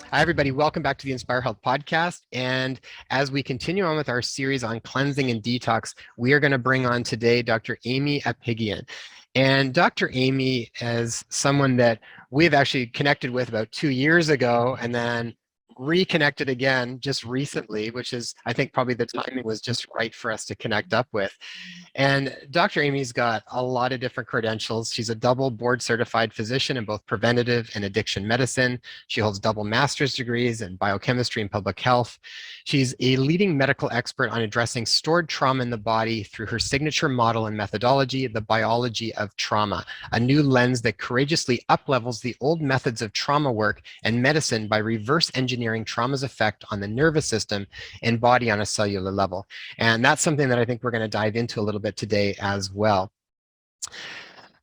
Hi, everybody. Welcome back to the Inspire Health Podcast. And as we continue on with our series on cleansing and detox, we are going to bring on today Dr. Aimie Apigian. And Dr. Aimie is someone that we've actually connected with about 2 years ago and then reconnected again just recently, which is, I think, probably the timing was just right for us to connect up with. And Dr. Amy's got a lot of different credentials. She's a double board certified physician in both preventative and addiction medicine. She holds double master's degrees in biochemistry and public health. She's a leading medical expert on addressing stored trauma in the body through her signature model and methodology, the biology of trauma, a new lens that courageously uplevels the old methods of trauma work and medicine by reverse engineering trauma's effect on the nervous system and body on a cellular level. And that's something that I think we're going to dive into a little bit today as well.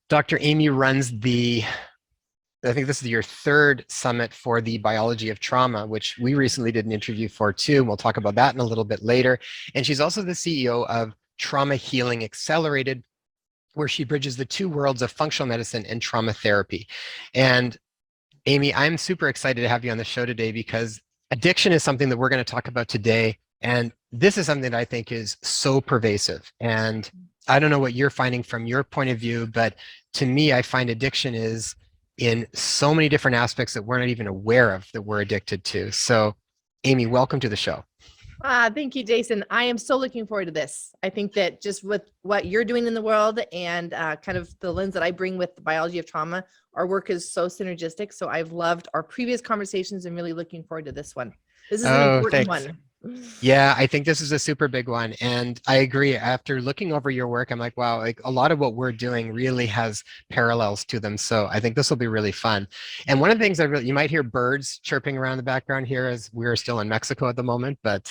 Dr. Aimie runs I think this is your third summit for the biology of trauma, which we recently did an interview for too. And we'll talk about that in a little bit later. And she's also the CEO of Trauma Healing Accelerated, where she bridges the two worlds of functional medicine and trauma therapy. And Aimie, I'm super excited to have you on the show today because addiction is something that we're going to talk about today. And this is something that I think is so pervasive. And I don't know what you're finding from your point of view, but to me, I find addiction is in so many different aspects that we're not even aware of that we're addicted to. So, Aimie, welcome to the show. Thank you, Jason. I am so looking forward to this. I think that just with what you're doing in the world and kind of the lens that I bring with the biology of trauma, our work is so synergistic. So I've loved our previous conversations and really looking forward to this one. This is an important one. Yeah, I think this is a super big one. And I agree. After looking over your work, I'm like, wow, like a lot of what we're doing really has parallels to them. So I think this will be really fun. And one of the things you might hear birds chirping around the background here as we're still in Mexico at the moment. But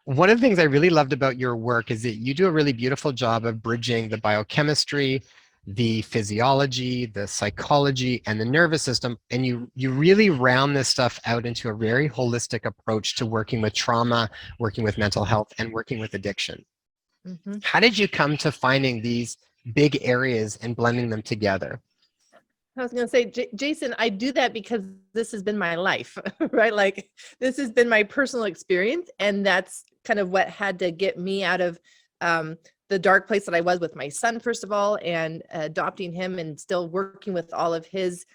one of the things I really loved about your work is that you do a really beautiful job of bridging the biochemistry, the physiology, the psychology, and the nervous system. And you really round this stuff out into a very holistic approach to working with trauma, working with mental health, and working with addiction. Mm-hmm. How did you come to finding these big areas and blending them together? I was going to say, Jason, I do that because this has been my life, right? Like this has been my personal experience. And that's kind of what had to get me out of the dark place that I was with my son, first of all, and adopting him and still working with all of his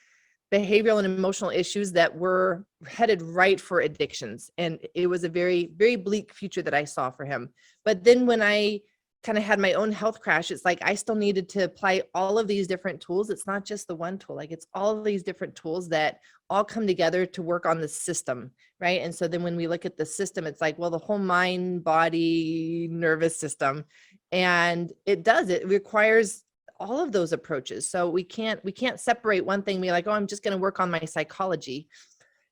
behavioral and emotional issues that were headed right for addictions. And it was a very, very bleak future that I saw for him. But then when I kind of had my own health crash, it's like I still needed to apply all of these different tools. It's not just the one tool, like it's all of these different tools that all come together to work on the system, right? And so then when we look at the system, it's like, well, the whole mind, body, nervous system, and it requires all of those approaches. So we can't separate one thing and be like, oh, I'm just going to work on my psychology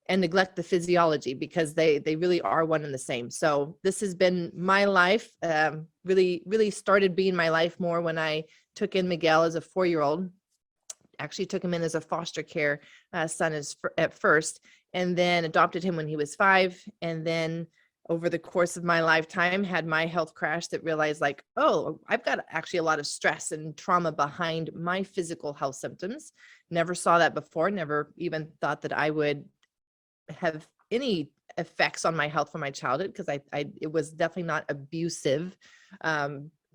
and neglect the physiology, because they really are one and the same. So this has been my life, really started being my life more when I took in Miguel as a 4-year-old. Actually took him in as a foster care son at first, and then adopted him when he was 5. And then over the course of my lifetime had my health crash that realized like, oh, I've got actually a lot of stress and trauma behind my physical health symptoms. Never saw that before, never even thought that I would have any effects on my health from my childhood, because it was definitely not abusive.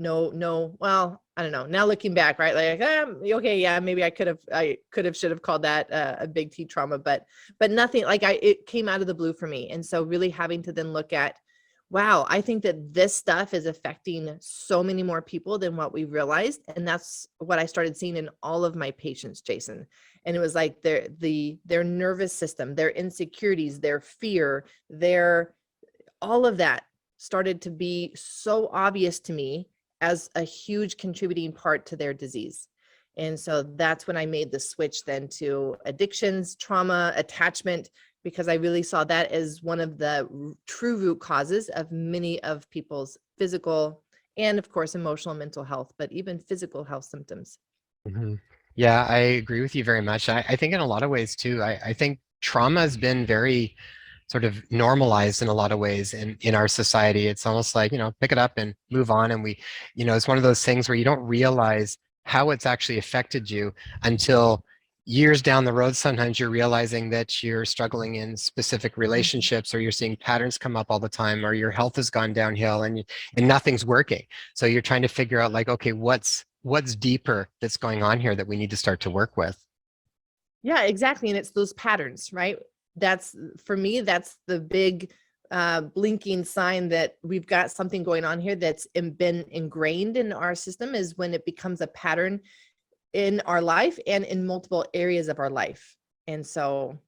No, well, I don't know. Now looking back, right? Like, okay, yeah, maybe I should have called that a big T trauma, but nothing like it came out of the blue for me. And so really having to then look at, wow, I think that this stuff is affecting so many more people than what we realized. And that's what I started seeing in all of my patients, Jason. And it was like their nervous system, their insecurities, their fear, all of that started to be so obvious to me as a huge contributing part to their disease. And so that's when I made the switch then to addictions, trauma, attachment, because I really saw that as one of the true root causes of many of people's physical and, of course, emotional and mental health, but even physical health symptoms. Mm-hmm. Yeah, I agree with you very much. I think in a lot of ways too, I think trauma has been very sort of normalized in a lot of ways in our society. It's almost like, pick it up and move on. And it's one of those things where you don't realize how it's actually affected you until years down the road, sometimes you're realizing that you're struggling in specific relationships, or you're seeing patterns come up all the time, or your health has gone downhill and nothing's working. So you're trying to figure out like, okay, what's deeper that's going on here that we need to start to work with. Yeah, exactly. And it's those patterns, right? That's, for me, that's the big blinking sign that we've got something going on here that's been ingrained in our system, is when it becomes a pattern in our life and in multiple areas of our life. And so,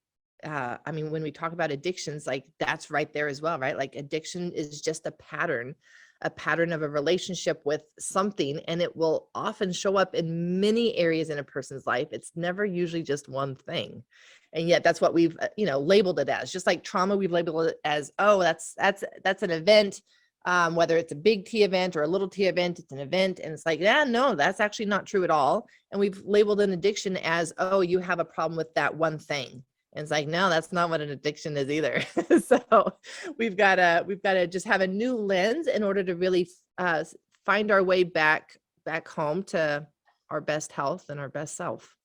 I mean, when we talk about addictions, like that's right there as well, right? Like addiction is just a pattern of a relationship with something, and it will often show up in many areas in a person's life. It's never usually just one thing. And yet that's what we've, labeled it as. Just like trauma, we've labeled it as, oh, that's an event. Whether it's a big T event or a little T event, it's an event. And it's like, yeah, no, that's actually not true at all. And we've labeled an addiction as, oh, you have a problem with that one thing. And it's like, no, that's not what an addiction is either. So we've got to just have a new lens in order to really find our way back home to our best health and our best self.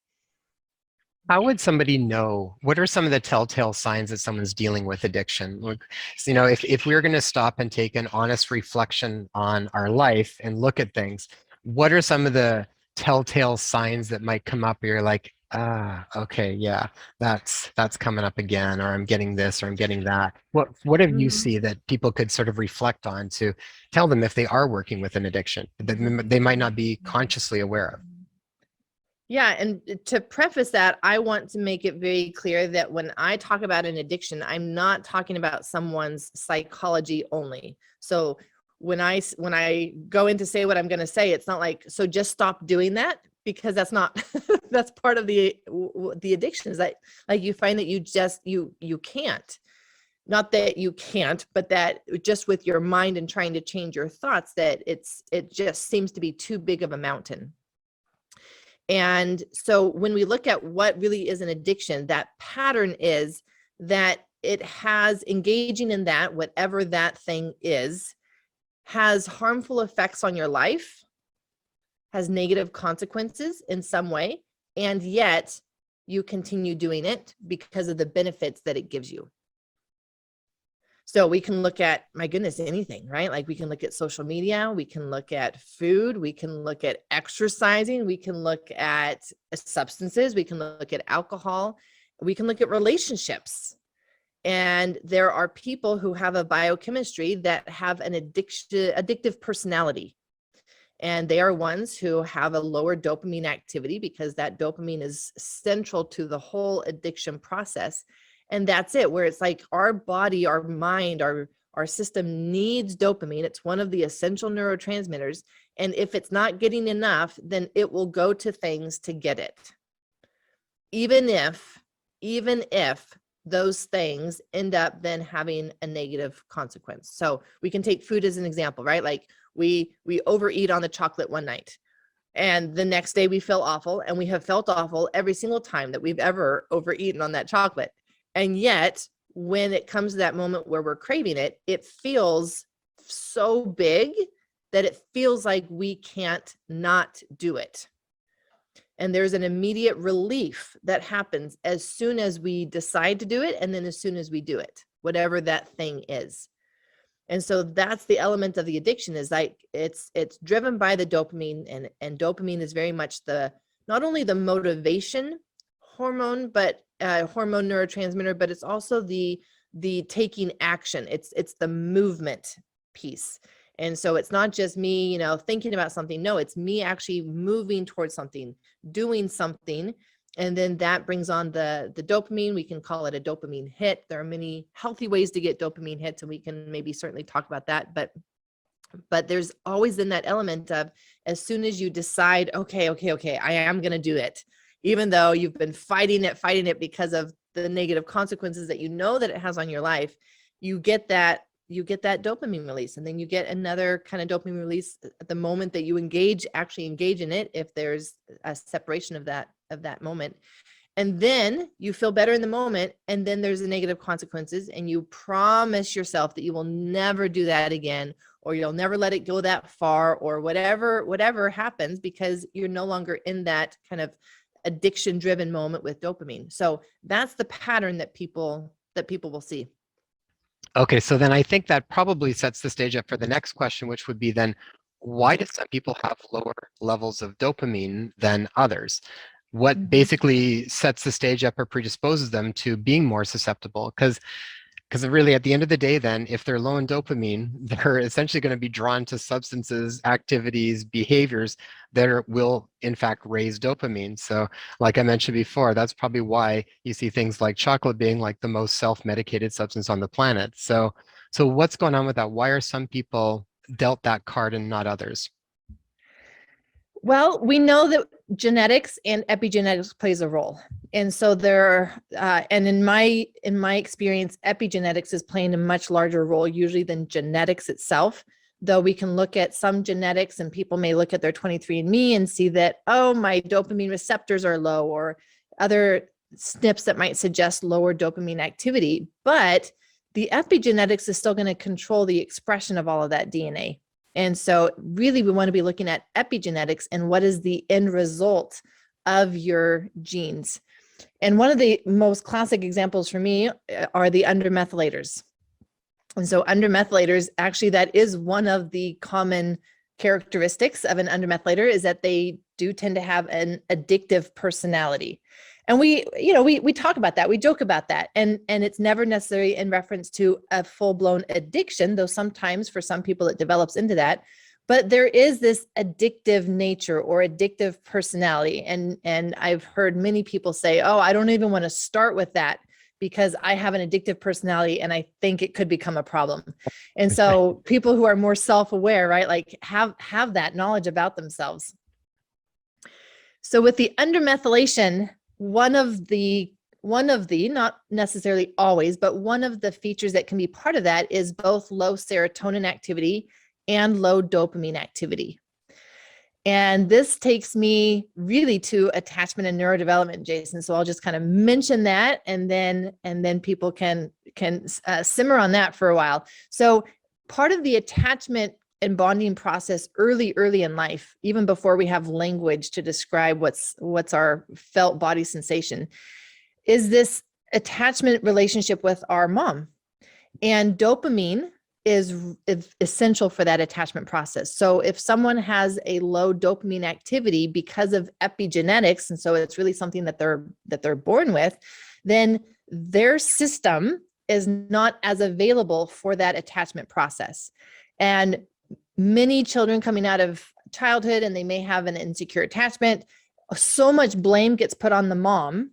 How would somebody know? What are some of the telltale signs that someone's dealing with addiction? Like, so, if we're going to stop and take an honest reflection on our life and look at things, what are some of the telltale signs that might come up where you're like, okay, yeah, that's coming up again, or I'm getting this, or I'm getting that. What have you see that people could sort of reflect on to tell them if they are working with an addiction that they might not be consciously aware of? Yeah. And to preface that, I want to make it very clear that when I talk about an addiction, I'm not talking about someone's psychology only. So when I go in to say what I'm going to say, it's not like, so just stop doing that, because that's not, that's part of the addiction, is that like you find that you can't, not that you can't, but that just with your mind and trying to change your thoughts, that it just seems to be too big of a mountain. And so when we look at what really is an addiction, that pattern is that it has engaging in that, whatever that thing is, has harmful effects on your life, has negative consequences in some way, and yet you continue doing it because of the benefits that it gives you. So we can look at, my goodness, anything, right? Like we can look at social media, we can look at food, we can look at exercising, we can look at substances, we can look at alcohol, we can look at relationships. And there are people who have a biochemistry that have an addictive personality. And they are ones who have a lower dopamine activity, because that dopamine is central to the whole addiction process. And that's it, where it's like our body, our mind, our system needs dopamine. It's one of the essential neurotransmitters. And if it's not getting enough, then it will go to things to get it. Even if those things end up then having a negative consequence. So we can take food as an example, right? Like we overeat on the chocolate one night, and the next day we feel awful, and we have felt awful every single time that we've ever overeaten on that chocolate. And yet, when it comes to that moment where we're craving it, it feels so big that it feels like we can't not do it. And there's an immediate relief that happens as soon as we decide to do it, and then as soon as we do it, whatever that thing is. And so that's the element of the addiction, is like it's driven by the dopamine, and dopamine is very much not only the motivation hormone, but hormone neurotransmitter, but it's also the taking action. It's the movement piece. And so it's not just me, thinking about something. No, it's me actually moving towards something, doing something. And then that brings on the dopamine. We can call it a dopamine hit. There are many healthy ways to get dopamine hits, and we can maybe certainly talk about that. But there's always in that element of, as soon as you decide, okay, I am going to do it, even though you've been fighting it because of the negative consequences that that it has on your life, you get that dopamine release. And then you get another kind of dopamine release at the moment that you actually engage in it, if there's a separation of that moment. And then you feel better in the moment, and then there's the negative consequences, and you promise yourself that you will never do that again, or you'll never let it go that far, or whatever happens, because you're no longer in that kind of addiction driven moment with dopamine. So that's the pattern that people will see. Okay, so then I think that probably sets the stage up for the next question, which would be then, why do some people have lower levels of dopamine than others? What basically sets the stage up or predisposes them to being more susceptible? Because really, at the end of the day, then, if they're low in dopamine, they're essentially going to be drawn to substances, activities, behaviors that will, in fact, raise dopamine. So, like I mentioned before, that's probably why you see things like chocolate being like the most self-medicated substance on the planet. So what's going on with that? Why are some people dealt that card and not others? Well, we know that genetics and epigenetics plays a role. And so and in my experience, epigenetics is playing a much larger role usually than genetics itself. Though we can look at some genetics and people may look at their 23andMe and see that, oh, my dopamine receptors are low, or other SNPs that might suggest lower dopamine activity. But the epigenetics is still going to control the expression of all of that DNA. And so really we want to be looking at epigenetics and what is the end result of your genes. And one of the most classic examples for me are the undermethylators. And so undermethylators, actually, that is one of the common characteristics of an undermethylator, is that they do tend to have an addictive personality. And we talk about that, we joke about that. And it's never necessarily in reference to a full-blown addiction, though sometimes for some people it develops into that. But there is this addictive nature or addictive personality. And I've heard many people say, oh, I don't even want to start with that because I have an addictive personality and I think it could become a problem. And so people who are more self-aware, right, like have that knowledge about themselves. So with the undermethylation, one of the, not necessarily always, but one of the features that can be part of that is both low serotonin activity and low dopamine activity. And this takes me really to attachment and neurodevelopment, Jason. So I'll just kind of mention that, and then people can simmer on that for a while. So part of the attachment and bonding process early in life, even before we have language to describe what's our felt body sensation, is this attachment relationship with our mom. And dopamine is essential for that attachment process. So if someone has a low dopamine activity because of epigenetics, and so it's really something that they're born with, then their system is not as available for that attachment process. And many children coming out of childhood, and they may have an insecure attachment, so much blame gets put on the mom.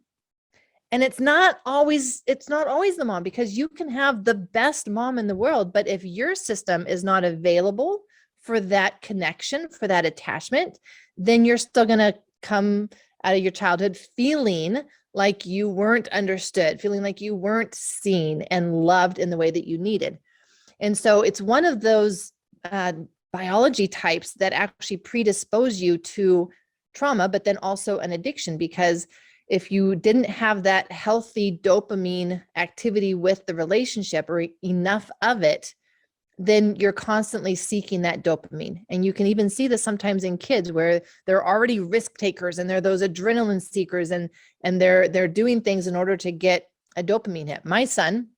And it's not always the mom, because you can have the best mom in the world, but if your system is not available for that connection, for that attachment, then you're still going to come out of your childhood feeling like you weren't understood, feeling like you weren't seen and loved in the way that you needed. And so it's one of those biology types that actually predispose you to trauma, but then also an addiction, because if you didn't have that healthy dopamine activity with the relationship, or enough of it, then you're constantly seeking that dopamine. And you can even see this sometimes in kids where they're already risk takers and they're those adrenaline seekers, and they're doing things in order to get a dopamine hit. My son,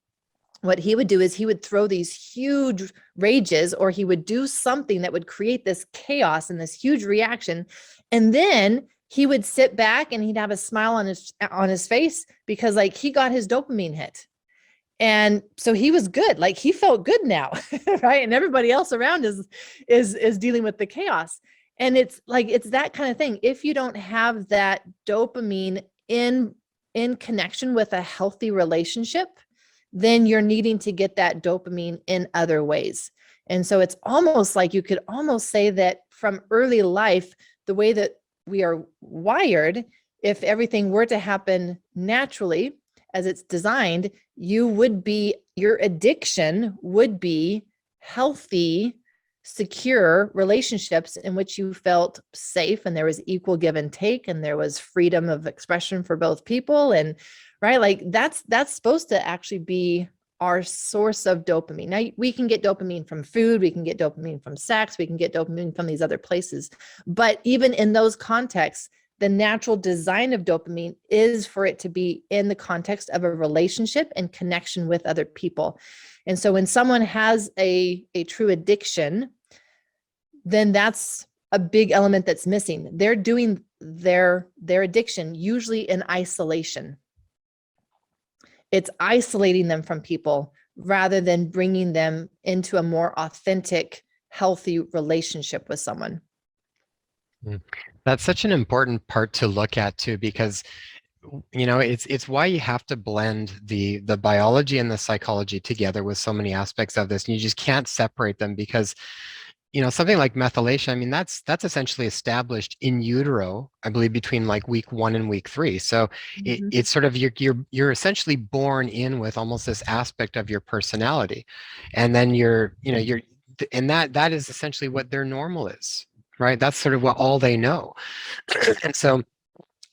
what he would do is he would throw these huge rages, or he would do something that would create this chaos and this huge reaction. And then he would sit back and he'd have a smile on his face, because like he got his dopamine hit. And so he was good. Like he felt good now, right? And everybody else around is dealing with the chaos. And it's that kind of thing. If you don't have that dopamine in connection with a healthy relationship, then you're needing to get that dopamine in other ways. And so it's almost like you could almost say that from early life, the way that we are wired, if everything were to happen naturally as it's designed, your addiction would be healthy, secure relationships in which you felt safe and there was equal give and take and there was freedom of expression for both people. And right, like that's supposed to actually be our source of dopamine. Now we can get dopamine from food, we can get dopamine from sex, we can get dopamine from these other places. But even in those contexts, the natural design of dopamine is for it to be in the context of a relationship and connection with other people. And so when someone has a true addiction, then that's a big element that's missing. They're doing their addiction usually in isolation. It's isolating them from people rather than bringing them into a more authentic, healthy relationship with someone. That's such an important part to look at too, because it's why you have to blend the biology and the psychology together with so many aspects of this, and you just can't separate them because something like methylation, I mean, that's essentially established in utero, I believe, between like week 1 and week 3. So it's sort of you're essentially born in with almost this aspect of your personality, and then and that is essentially what their normal is, right? That's sort of what all they know, and so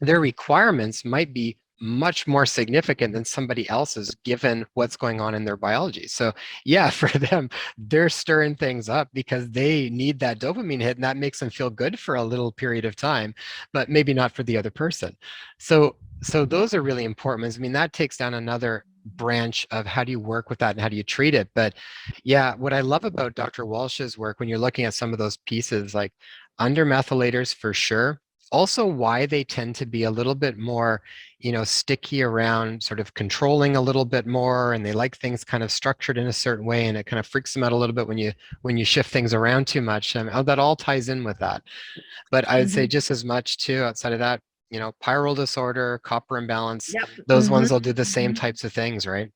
their requirements might be much more significant than somebody else's given what's going on in their biology. So yeah, for them, they're stirring things up because they need that dopamine hit, and that makes them feel good for a little period of time, but maybe not for the other person. So those are really important. I mean, that takes down another branch of how do you work with that and how do you treat it. But yeah, what I love about Dr. Walsh's work, when you're looking at some of those pieces, like undermethylators for sure, also why they tend to be a little bit more, sticky around sort of controlling a little bit more, and they like things kind of structured in a certain way, and it kind of freaks them out a little bit when you shift things around too much. That all ties in with that. But I would say just as much too, outside of that, pyrrole disorder, copper imbalance, Yep. those ones will do the same types of things, right?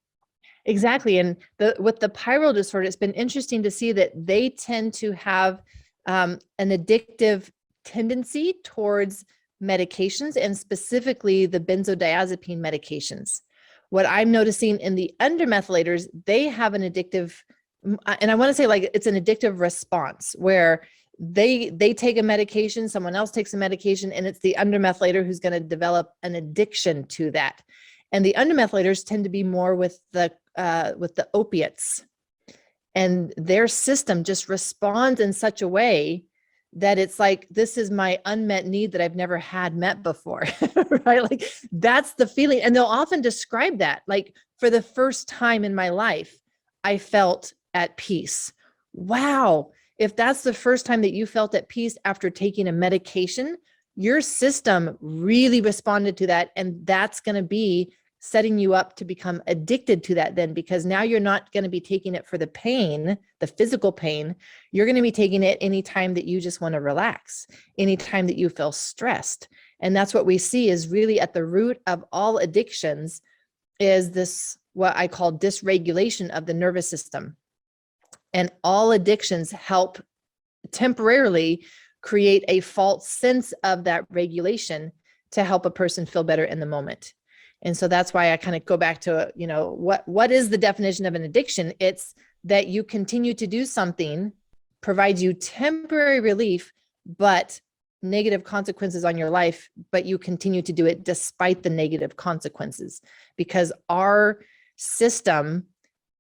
Exactly. And with the pyrrole disorder, it's been interesting to see that they tend to have an addictive tendency towards medications, and specifically the benzodiazepine medications. What I'm noticing in the undermethylators, they have an addictive, and I want to say like it's an addictive response where they take a medication, someone else takes a medication, and it's the undermethylator who's going to develop an addiction to that. And the undermethylators tend to be more with the opiates, and their system just responds in such a way that it's like, this is my unmet need that I've never had met before, right? Like that's the feeling. And they'll often describe that, like, for the first time in my life, I felt at peace. Wow. If that's the first time that you felt at peace after taking a medication, your system really responded to that. And that's going to be setting you up to become addicted to that then, because now you're not going to be taking it for the pain, the physical pain. You're going to be taking it anytime that you just want to relax, anytime that you feel stressed. And that's what we see is really at the root of all addictions is this, what I call dysregulation of the nervous system. And all addictions help temporarily create a false sense of that regulation to help a person feel better in the moment. And so that's why I kind of go back to, what is the definition of an addiction? It's that you continue to do something, provides you temporary relief, but negative consequences on your life, but you continue to do it despite the negative consequences, because our system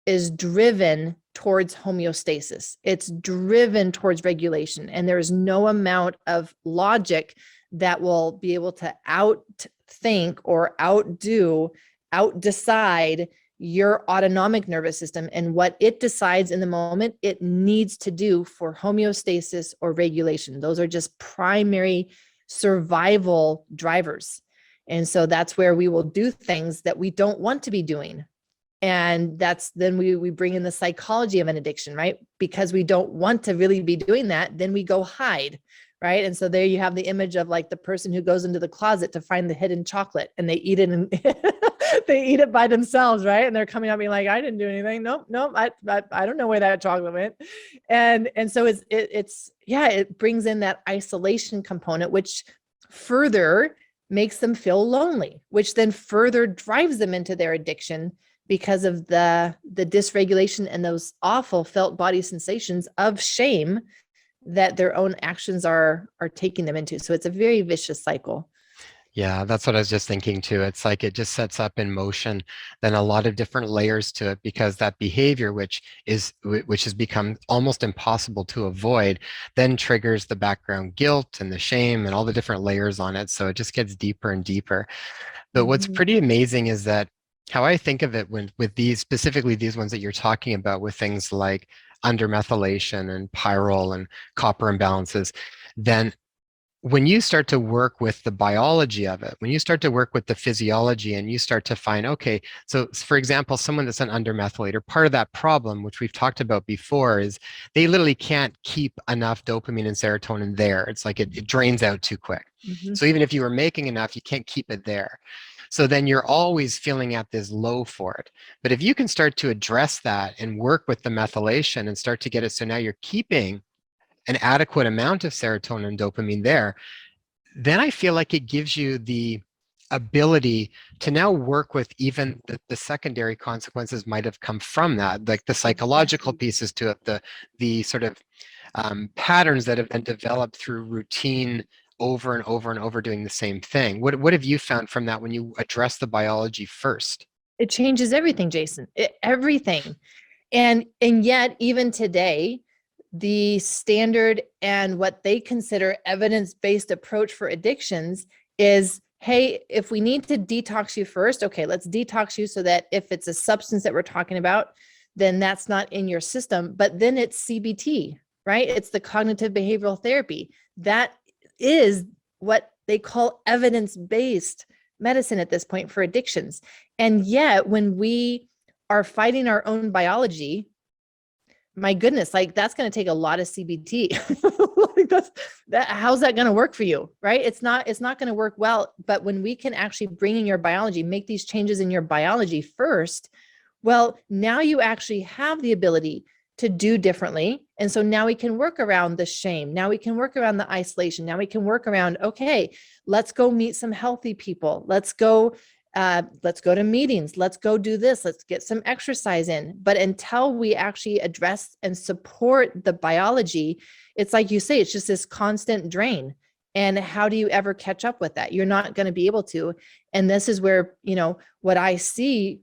is driven towards homeostasis. It's driven towards regulation. And there is no amount of logic that will be able to outthink or outdecide your autonomic nervous system and what it decides in the moment it needs to do for homeostasis or regulation. Those are just primary survival drivers. And so that's where we will do things that we don't want to be doing. And that's then we bring in the psychology of an addiction, right? Because we don't want to really be doing that, then we go hide, right? And so there you have the image of like the person who goes into the closet to find the hidden chocolate, and they eat it and they eat it by themselves, right? And they're coming at me like, I didn't do anything. Nope, I don't know where that chocolate went. And so it brings in that isolation component, which further makes them feel lonely, which then further drives them into their addiction, because of the dysregulation and those awful felt body sensations of shame that their own actions are taking them into. So it's a very vicious cycle. Yeah, that's what I was just thinking too. It's like it just sets up in motion then a lot of different layers to it because that behavior, which has become almost impossible to avoid, then triggers the background guilt and the shame and all the different layers on it. So it just gets deeper and deeper. But what's Mhm. pretty amazing is that how I think of it when with these specifically these ones that you're talking about with things like undermethylation and pyrrole and copper imbalances, then when you start to work with the biology of it, when you start to work with the physiology and you start to find, okay, so for example, someone that's an undermethylator, part of that problem, which we've talked about before, is they literally can't keep enough dopamine and serotonin there. It's like it drains out too quick. Mhm. So even if you were making enough, you can't keep it there. So then you're always feeling at this low for it. But if you can start to address that and work with the methylation and start to get it so now you're keeping an adequate amount of serotonin and dopamine there, then I feel like it gives you the ability to now work with even the secondary consequences might have come from that, like the psychological Exactly. pieces to it, the sort of patterns that have been developed through routine over and over and over doing the same thing. What have you found from that when you address the biology first? It changes everything, Jason. Everything. And yet even today, the standard and what they consider evidence-based approach for addictions is, hey, if we need to detox you first, okay, let's detox you so that if it's a substance that we're talking about, then that's not in your system. But then it's CBT, right? It's the cognitive behavioral therapy. That is what they call evidence-based medicine at this point for addictions. And yet when we are fighting our own biology, my goodness, like that's going to take a lot of CBT. Like how's that going to work for you? Right. It's not going to work well. But when we can actually bring in your biology, make these changes in your biology first, well, now you actually have the ability to do differently. And so now we can work around the shame. Now we can work around the isolation. Now we can work around, okay, let's go meet some healthy people. Let's go to meetings. Let's go do this. Let's get some exercise in. But until we actually address and support the biology, it's like you say, it's just this constant drain. And how do you ever catch up with that? You're not going to be able to. And this is where, what I see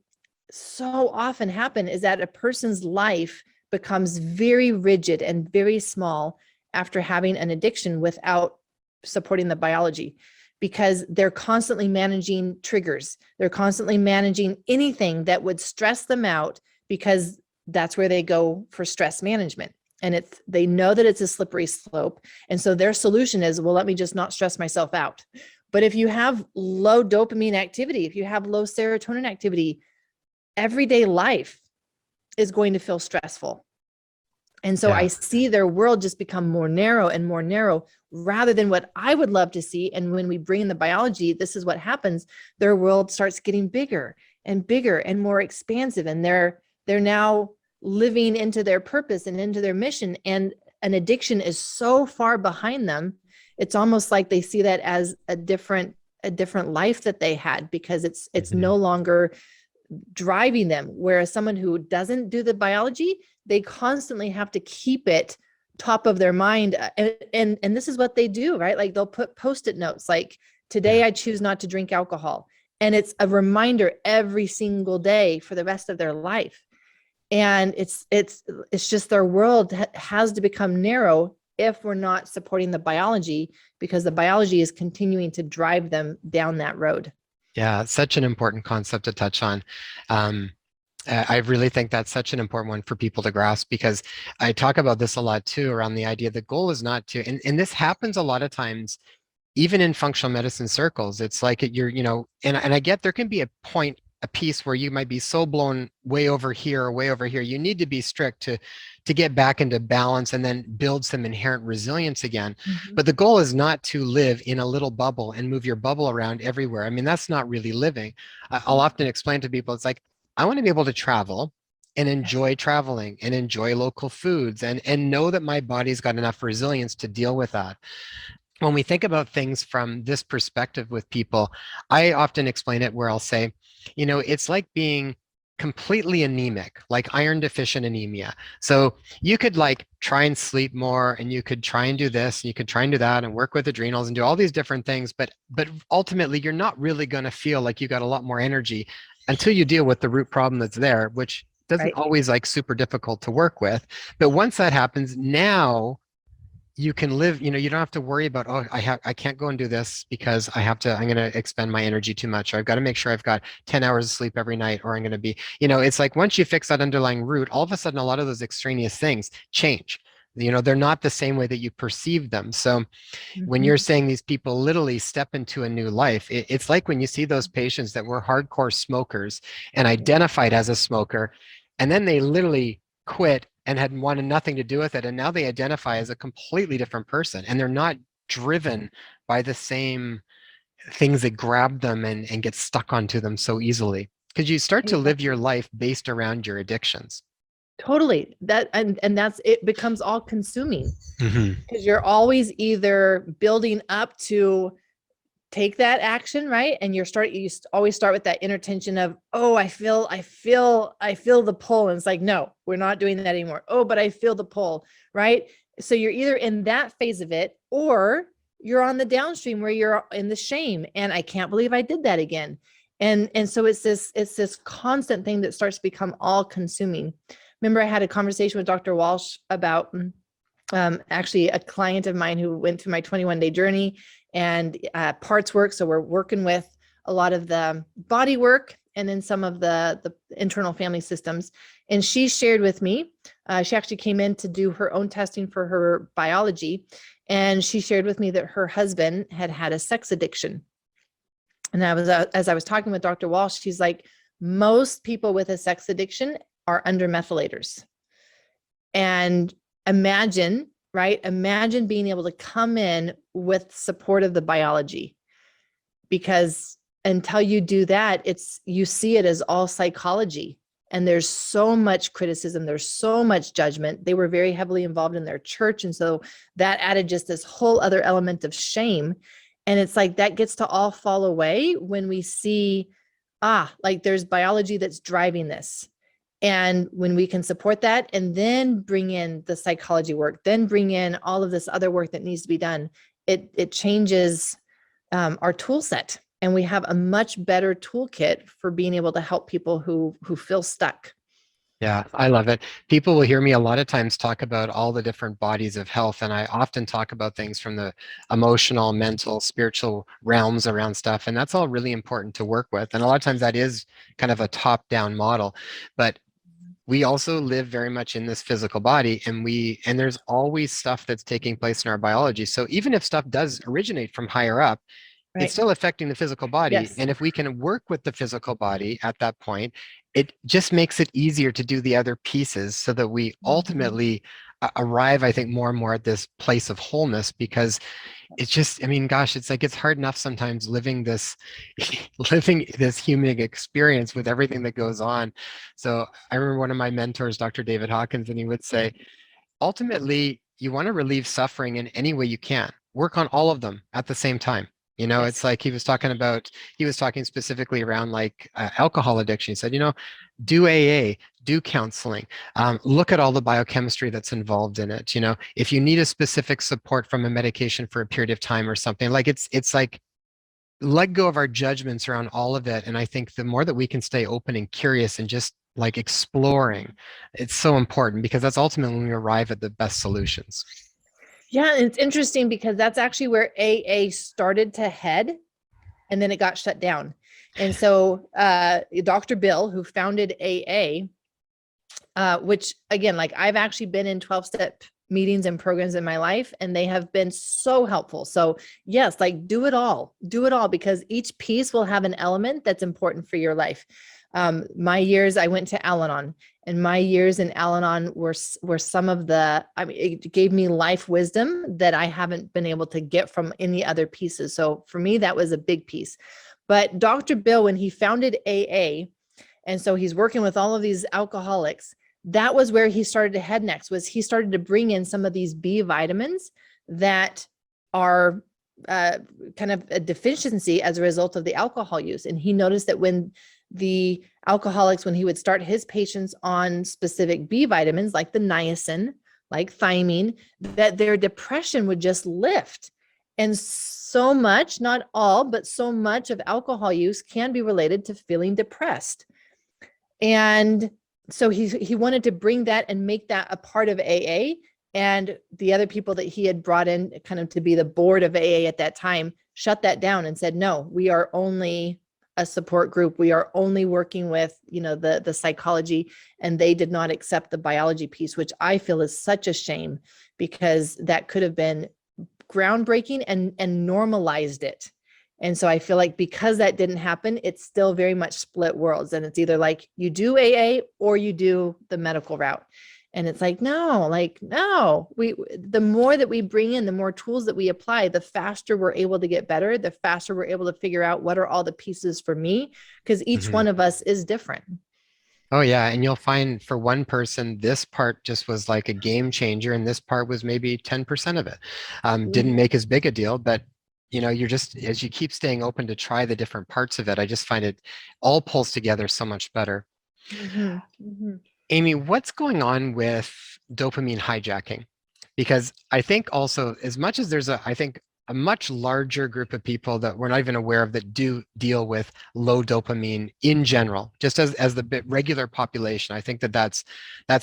so often happen is that a person's life becomes very rigid and very small after having an addiction without supporting the biology, because they're constantly managing triggers. They're constantly managing anything that would stress them out, because that's where they go for stress management. And they know that it's a slippery slope. And so their solution is, well, let me just not stress myself out. But if you have low dopamine activity, if you have low serotonin activity, everyday life is going to feel stressful. And so I Yeah. see their world just become more narrow and more narrow rather than what I would love to see. And when we bring in the biology, this is what happens. Their world starts getting bigger and bigger and more expansive. And they're now living into their purpose and into their mission. And an addiction is so far behind them. It's almost like they see that as a different life that they had, because it's Mhm. no longer driving them. Whereas someone who doesn't do the biology, they constantly have to keep it top of their mind. And this is what they do, right? Like they'll put post-it notes like, today Yeah. I choose not to drink alcohol. And it's a reminder every single day for the rest of their life. And it's just their world has to become narrow if we're not supporting the biology, because the biology is continuing to drive them down that road. Yeah, it's such an important concept to touch on. Um, I really think that's such an important one for people to grasp because I talk about this a lot too around the idea the goal is not to, and this happens a lot of times, even in functional medicine circles. It's like and I get there can be a piece where you might be so blown way over here or way over here. You need to be strict to get back into balance and then build some inherent resilience again. Mhm. But the goal is not to live in a little bubble and move your bubble around everywhere. I mean, that's not really living. I'll often explain to people, it's like, I want to be able to travel and enjoy traveling and enjoy local foods and know that my body's got enough resilience to deal with that. When we think about things from this perspective with people, I often explain it where I'll say, it's like being completely anemic, like iron deficient anemia. So you could like try and sleep more, and you could try and do this, and you could try and do that, and work with adrenals and do all these different things, but ultimately you're not really going to feel like you got a lot more energy until you deal with the root problem that's there, which doesn't Right. always like super difficult to work with. But once that happens, now you can live, you don't have to worry about, oh, I can't go and do this because I'm going to expend my energy too much, or I've got to make sure I've got 10 hours of sleep every night, or I'm going to be, it's like once you fix that underlying root, all of a sudden a lot of those extraneous things change. They're not the same way that you perceive them. So when you're Mhm. saying these people literally step into a new life, it's like when you see those patients that were hardcore smokers and identified as a smoker, and then they literally quit and had wanted nothing to do with it, and now they identify as a completely different person, and they're not driven by the same things that grab them and get stuck onto them so easily, because you start to live your Exactly. life based around your addictions. Totally. That and that's it becomes all consuming Hmm. because you're always either building up to take that action, right? And always start with that inner tension of, oh, I feel the pull. And it's like, no, we're not doing that anymore. Oh, but I feel the pull, right? So you're either in that phase of it, or you're on the downstream where you're in the shame. And I can't believe I did that again. And so it's this constant thing that starts to become all consuming. Remember, I had a conversation with Dr. Walsh about actually a client of mine who went through my 21-day journey and parts work. So we're working with a lot of the body work and then some of the internal family systems. And she shared with me, she actually came in to do her own testing for her biology. And she shared with me that her husband had had a sex addiction. And as I was talking with Dr. Walsh, she's like, most people with a sex addiction are under methylators. And imagine, right? Imagine being able to come in with support of the biology, because until you do that, you see it as all psychology. And there's so much criticism, there's so much judgment. They were very heavily involved in their church. And so that added just this whole other element of shame. And it's like that gets to all fall away when we see, like there's biology that's driving this. And when we can support that and then bring in the psychology work, then bring in all of this other work that needs to be done, it changes our tool set. And we have a much better toolkit for being able to help people who feel stuck. Yeah, I love it. People will hear me a lot of times talk about all the different bodies of health, and I often talk about things from the emotional, mental, spiritual realms around stuff, and that's all really important to work with. And a lot of times that is kind of a top-down model, but we also live very much in this physical body, and there's always stuff that's taking place in our biology. So even if stuff does originate from higher up, it's Right. still affecting the physical body. Yes. And if we can work with the physical body at that point, it just makes it easier to do the other pieces so that we Mhm. ultimately arrive, I think, more and more at this place of wholeness, because it's just, I mean, gosh, it's like it's hard enough sometimes living this living this human experience with everything that goes on. So I remember one of my mentors, Dr. David Hawkins, and he would say, ultimately, you want to relieve suffering in any way you can. Work on all of them at the same time. It's Yes. like he was talking specifically around like alcohol addiction. He said, do AA, do counseling, look at all the biochemistry that's involved in it. If you need a specific support from a medication for a period of time or something, like it's like let go of our judgments around all of it. And I think the more that we can stay open and curious and just like exploring, it's so important, because that's ultimately when we arrive at the best solutions. Yeah, and it's interesting because that's actually where AA started to head, and then it got shut down. And so Dr. Bill, who founded AA, which again, like I've actually been in 12-step meetings and programs in my life, and they have been so helpful. So yes, like do it all, because each piece will have an element that's important for your life. My years, I went to Al-Anon, and my years in Al-Anon were some of it gave me life wisdom that I haven't been able to get from any other pieces. So for me, that was a big piece. But Dr. Bill, when he founded AA, and so he's working with all of these alcoholics, that was where he started to head next. Was he started to bring in some of these B vitamins that are kind of a deficiency as a result of the alcohol use. And he noticed that when the alcoholics, when he would start his patients on specific B vitamins like the niacin, like thiamine, that their depression would just lift. And so much, not all, but so much of alcohol use can be related to feeling depressed. And so he wanted to bring that and make that a part of AA. And the other people that he had brought in kind of to be the board of AA at that time shut that down and said, no, we are only a support group. We are only working with, the psychology, and they did not accept the biology piece, which I feel is such a shame, because that could have been groundbreaking and normalized it. And so I feel like because that didn't happen, it's still very much split worlds. And it's either like you do AA or you do the medical route. And it's like, no, the more that we bring in, the more tools that we apply, the faster we're able to get better, the faster we're able to figure out what are all the pieces for me, because each one of us is different. Oh yeah, and you'll find for one person, this part just was like a game changer, and this part was maybe 10% of it. Didn't make as big a deal, but you're just, as you keep staying open to try the different parts of it, I just find it all pulls together so much better. Amy, what's going on with dopamine hijacking? Because I think also, as much as there's I think a much larger group of people that we're not even aware of that do deal with low dopamine in general, just as the regular population, I think that's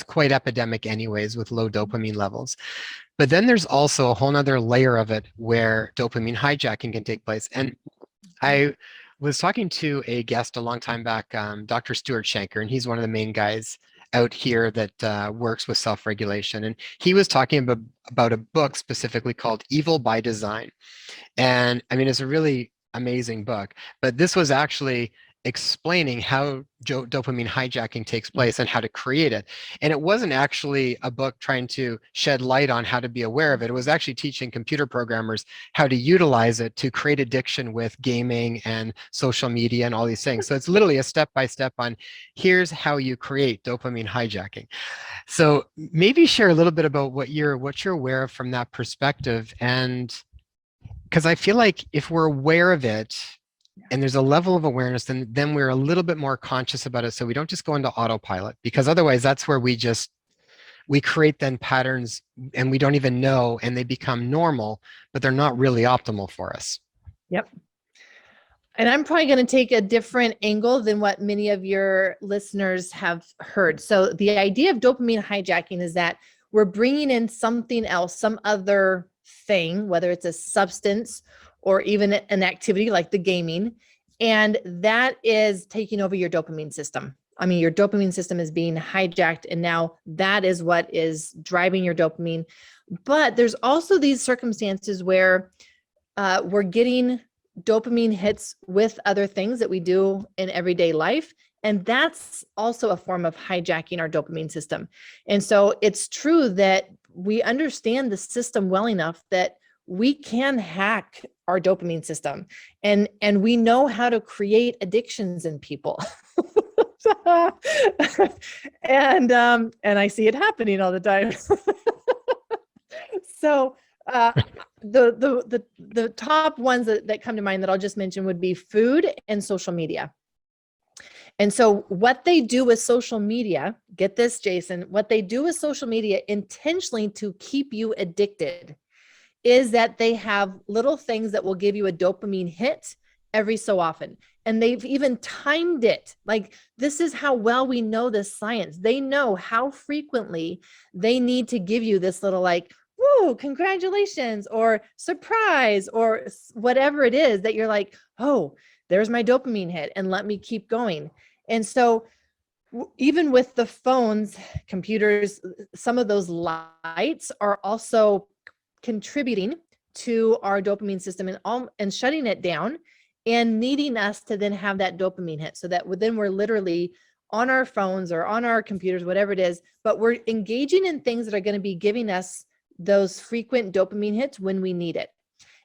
quite epidemic anyways with low dopamine levels. But then there's also a whole nother layer of it where dopamine hijacking can take place. And I was talking to a guest a long time back, Dr. Stuart Shanker, and he's one of the main guys out here that works with self-regulation. And he was talking about a book specifically called Evil by Design. And I mean, it's a really amazing book, but this was actually explaining how dopamine hijacking takes place and how to create it. And it wasn't actually a book trying to shed light on how to be aware of it. It was actually teaching computer programmers how to utilize it to create addiction with gaming and social media and all these things. So it's literally a step-by-step on here's how you create dopamine hijacking. So maybe share a little bit about what you're aware of from that perspective. And because I feel like if we're aware of it, and there's a level of awareness, then we're a little bit more conscious about it. So we don't just go into autopilot, because otherwise that's where we create then patterns and we don't even know, and they become normal, but they're not really optimal for us. Yep. And I'm probably going to take a different angle than what many of your listeners have heard. So the idea of dopamine hijacking is that we're bringing in something else, some other thing, whether it's a substance or even an activity like the gaming, and that is taking over your dopamine system. I mean, your dopamine system is being hijacked, and now that is what is driving your dopamine. But there's also these circumstances where we're getting dopamine hits with other things that we do in everyday life. And that's also a form of hijacking our dopamine system. And so it's true that we understand the system well enough that we can hack our dopamine system, and we know how to create addictions in people. and I see it happening all the time. So the top ones that come to mind that I'll just mention would be food and social media. And so what they do with social media, get this, Jason, what they do with social media intentionally to keep you addicted is that they have little things that will give you a dopamine hit every so often. And they've even timed it. Like, this is how well we know this science. They know how frequently they need to give you this little like, woo, congratulations, or surprise, or whatever it is that you're like, oh, there's my dopamine hit, and let me keep going. And so even with the phones, computers, some of those lights are also contributing to our dopamine system and shutting it down and needing us to then have that dopamine hit, so that then we're literally on our phones or on our computers, whatever it is, but we're engaging in things that are going to be giving us those frequent dopamine hits when we need it.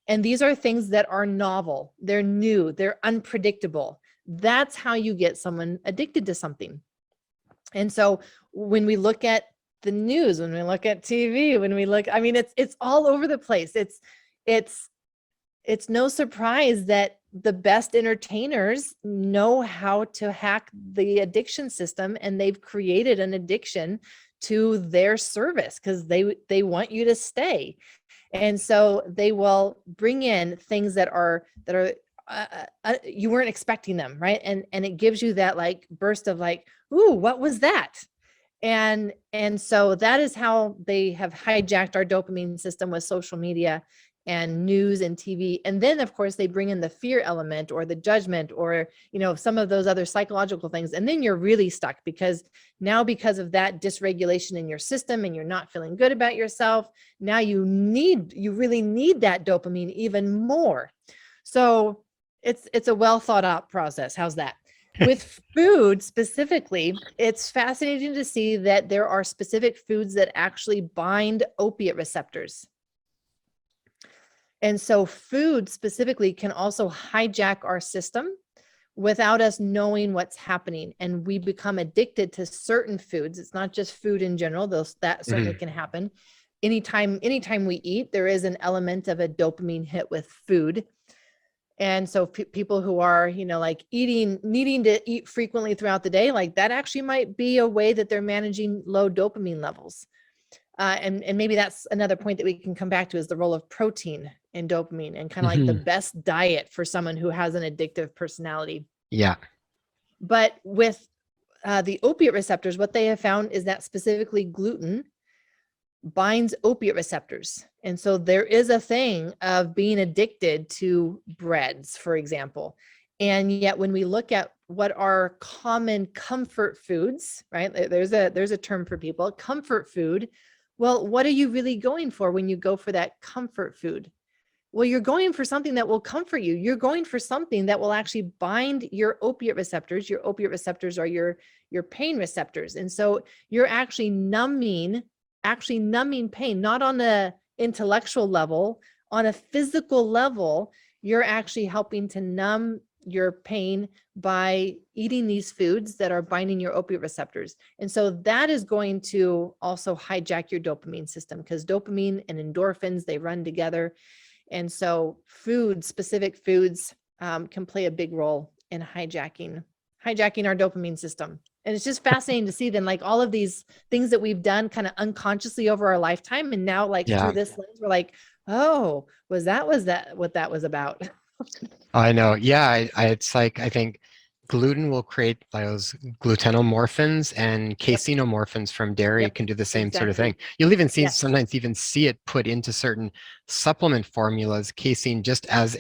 And these are things that are novel, they're new, they're unpredictable. That's how you get someone addicted to something. And so when we look at the news, when we look at TV, when we look, I mean, it's all over the place. It's no surprise that the best entertainers know how to hack the addiction system, and they've created an addiction to their service because they want you to stay. And so they will bring in things that are you weren't expecting them, right? And it gives you that like burst of like, ooh, what was that? And so that is how they have hijacked our dopamine system with social media and news and TV. And then of course they bring in the fear element or the judgment or, some of those other psychological things. And then you're really stuck because of that dysregulation in your system and you're not feeling good about yourself. Now you really need that dopamine even more. So it's a well thought out process. How's that? With food specifically, it's fascinating to see that there are specific foods that actually bind opiate receptors. And so food specifically can also hijack our system without us knowing what's happening. And we become addicted to certain foods. It's not just food in general, that certainly can happen. Anytime we eat, there is an element of a dopamine hit with food. And so people who are, needing to eat frequently throughout the day, like that actually might be a way that they're managing low dopamine levels. And maybe that's another point that we can come back to is the role of protein in dopamine and kind of like the best diet for someone who has an addictive personality. Yeah. But with the opiate receptors, what they have found is that specifically gluten binds opiate receptors. And so there is a thing of being addicted to breads, for example. And yet when we look at what are common comfort foods, right? There's a term for people, comfort food. Well, what are you really going for when you go for that comfort food? Well, you're going for something that will comfort you. You're going for something that will actually bind your opiate receptors. Your opiate receptors are your pain receptors. And so you're actually numbing pain, not on the intellectual level, on a physical level. You're actually helping to numb your pain by eating these foods that are binding your opiate receptors. And so that is going to also hijack your dopamine system because dopamine and endorphins, they run together. And so specific foods can play a big role in hijacking our dopamine system. And it's just fascinating to see then like all of these things that we've done kind of unconsciously over our lifetime. And now like through this lens, we're like, oh, was that what that was about? I know. Yeah. It's like, I think gluten will create those glutenomorphins and caseinomorphins from dairy can do the same sort of thing. You'll even sometimes even see it put into certain supplement formulas, casein just as